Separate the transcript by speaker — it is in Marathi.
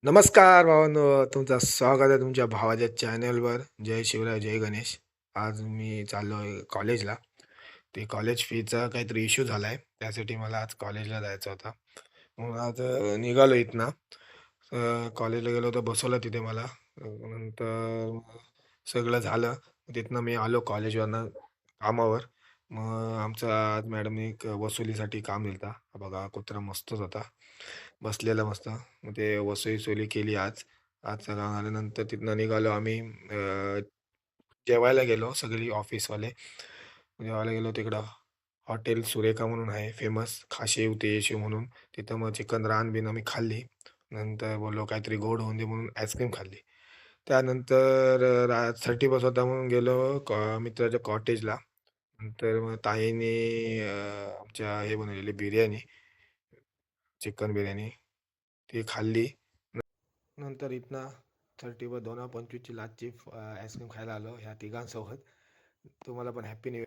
Speaker 1: नमस्कार भावांनो, तुमचं स्वागत आहे तुमच्या भावाच्या चॅनलवर. जय शिवराय, जय गणेश. आज मी चाललो आहे कॉलेजला. ते कॉलेज फीचा काहीतरी इश्यू झाला आहे. त्यासाठी मला आज कॉलेजला जायचं होतं. मग आज निघालो इथनं. कॉलेजला गेलो तर बसवलं तिथे मला. नंतर सगळं झालं. तिथनं मी आलो कॉलेजवरनं कामावर. मग आमचं आज मॅडमने एक वसुलीसाठी काम दिलं होतं. बघा कुत्रा मस्तच होता. बसलेला मस्त. मग ते वसुली केली आज. आज सगळं आल्यानंतर तिथनं निघालो आम्ही. जेवायला गेलो सगळी ऑफिसवाले. जेवायला गेलो तिकडं हॉटेल सुरेखा म्हणून आहे फेमस. खाशेव तेशेव म्हणून. तिथं मग चिकन रान-बिन आम्ही खाल्ली. नंतर बोललो काहीतरी गोड होऊन दे म्हणून आईस्क्रीम खाल्ली. त्यानंतर 31st होता म्हणून गेलो मित्राच्या कॉटेजला. नंतर मग ताईने आमच्या हे बनवलेली बिर्याणी, चिकन बिर्याणी ती खाल्ली. नंतर इथनं 30 व 2 25ची लाचची आईस्क्रीम खायला आलो ह्या तिघांसोबत. तुम्हाला पण हॅपी न्यू